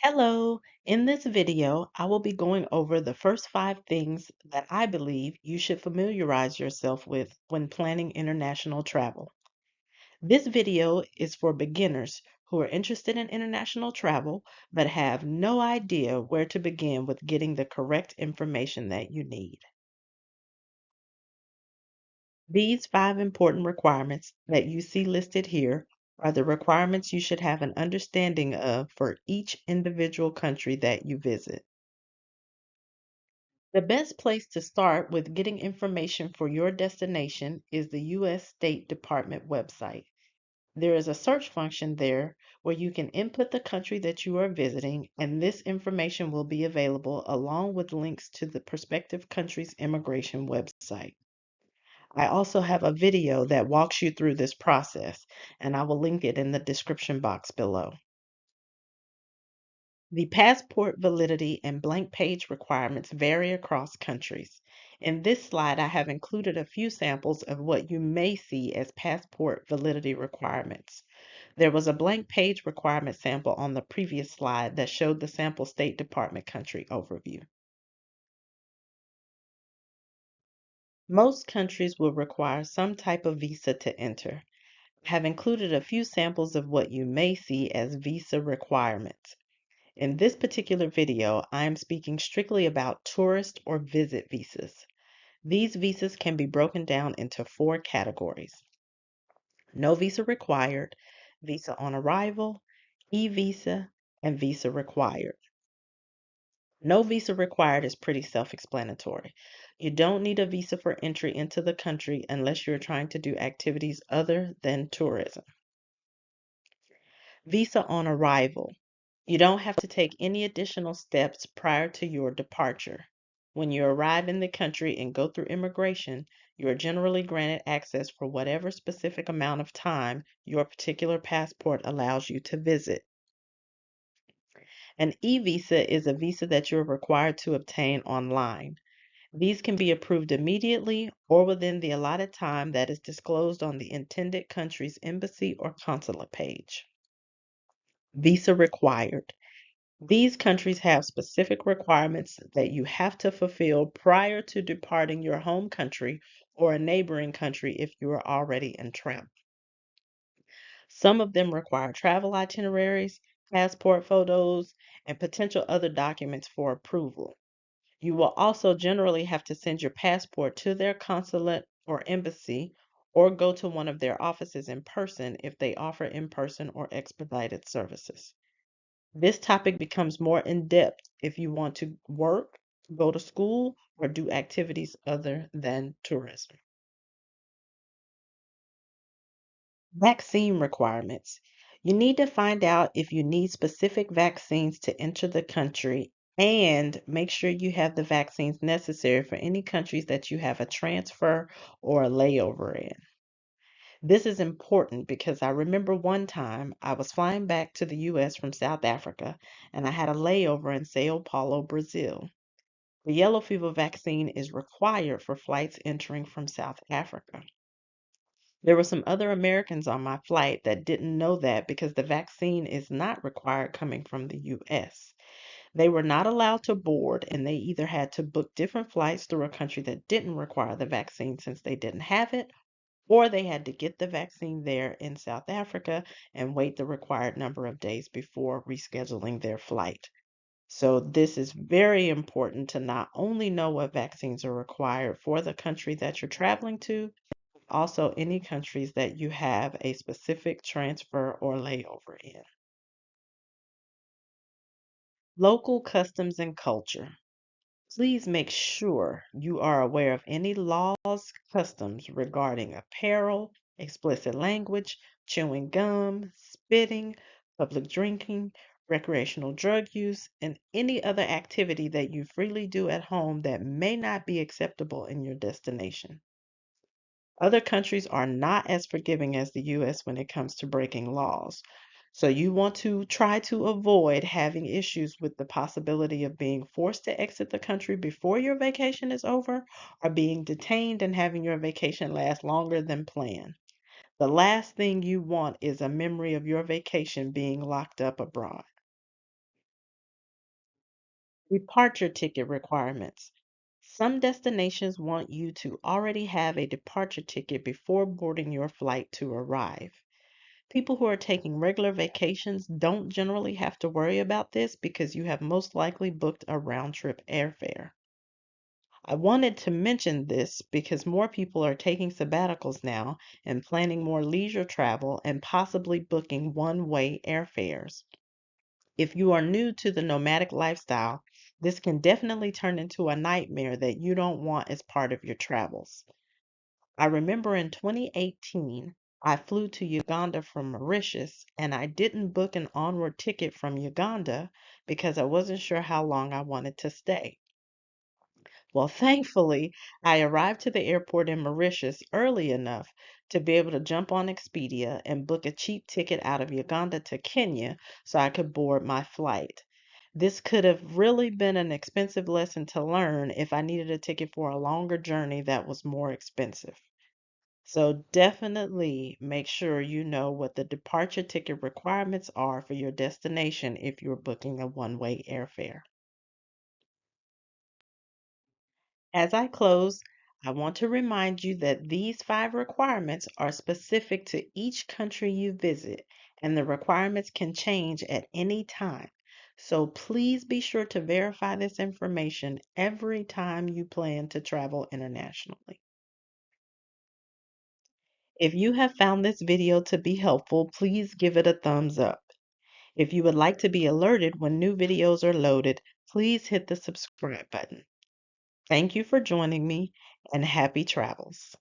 Hello, in this video, I will be going over the first 5 things that I believe you should familiarize yourself with when planning international travel. This video is for beginners who are interested in international travel but have no idea where to begin with getting the correct information that you need. These 5 important requirements that you see listed here are the requirements you should have an understanding of for each individual country that you visit. The best place to start with getting information for your destination is the U.S. State Department website. There is a search function there where you can input the country that you are visiting, and this information will be available along with links to the prospective country's immigration website. I also have a video that walks you through this process, and I will link it in the description box below. The passport validity and blank page requirements vary across countries. In this slide, I have included a few samples of what you may see as passport validity requirements. There was a blank page requirement sample on the previous slide that showed the sample State Department country overview. Most countries will require some type of visa to enter. I have included a few samples of what you may see as visa requirements. In this particular video, I am speaking strictly about tourist or visit visas. These visas can be broken down into 4 categories: no visa required, visa on arrival, e-visa, and visa required. No visa required is pretty self-explanatory. You don't need a visa for entry into the country unless you're trying to do activities other than tourism. Visa on arrival. You don't have to take any additional steps prior to your departure. When you arrive in the country and go through immigration, you are generally granted access for whatever specific amount of time your particular passport allows you to visit. An e-visa is a visa that you're required to obtain online. These can be approved immediately or within the allotted time that is disclosed on the intended country's embassy or consulate page. Visa required. These countries have specific requirements that you have to fulfill prior to departing your home country or a neighboring country if you are already in travel. Some of them require travel itineraries, passport photos, and potential other documents for approval. You will also generally have to send your passport to their consulate or embassy or go to one of their offices in person if they offer in-person or expedited services. This topic becomes more in-depth if you want to work, go to school, or do activities other than tourism. Vaccine requirements. You need to find out if you need specific vaccines to enter the country and make sure you have the vaccines necessary for any countries that you have a transfer or a layover in. This is important because I remember one time I was flying back to the US from South Africa and I had a layover in Sao Paulo, Brazil. The yellow fever vaccine is required for flights entering from South Africa. There were some other Americans on my flight that didn't know that because the vaccine is not required coming from the US. They were not allowed to board and they either had to book different flights through a country that didn't require the vaccine since they didn't have it, or they had to get the vaccine there in South Africa and wait the required number of days before rescheduling their flight. So this is very important to not only know what vaccines are required for the country that you're traveling to, also any countries that you have a specific transfer or layover in. Local customs and culture. Please make sure you are aware of any laws, customs regarding apparel, explicit language, chewing gum, spitting, public drinking, recreational drug use, and any other activity that you freely do at home that may not be acceptable in your destination. Other countries are not as forgiving as the US when it comes to breaking laws. So you want to try to avoid having issues with the possibility of being forced to exit the country before your vacation is over or being detained and having your vacation last longer than planned. The last thing you want is a memory of your vacation being locked up abroad. Departure ticket requirements. Some destinations want you to already have a departure ticket before boarding your flight to arrive. People who are taking regular vacations don't generally have to worry about this because you have most likely booked a round trip airfare. I wanted to mention this because more people are taking sabbaticals now and planning more leisure travel and possibly booking one-way airfares. If you are new to the nomadic lifestyle, this can definitely turn into a nightmare that you don't want as part of your travels. I remember in 2018, I flew to Uganda from Mauritius and I didn't book an onward ticket from Uganda because I wasn't sure how long I wanted to stay. Well, thankfully, I arrived to the airport in Mauritius early enough to be able to jump on Expedia and book a cheap ticket out of Uganda to Kenya so I could board my flight. This could have really been an expensive lesson to learn if I needed a ticket for a longer journey that was more expensive. So definitely make sure you know what the departure ticket requirements are for your destination if you're booking a one-way airfare. As I close, I want to remind you that these 5 requirements are specific to each country you visit, and the requirements can change at any time. So please be sure to verify this information every time you plan to travel internationally. If you have found this video to be helpful, please give it a thumbs up. If you would like to be alerted when new videos are loaded, please hit the subscribe button. Thank you for joining me and happy travels.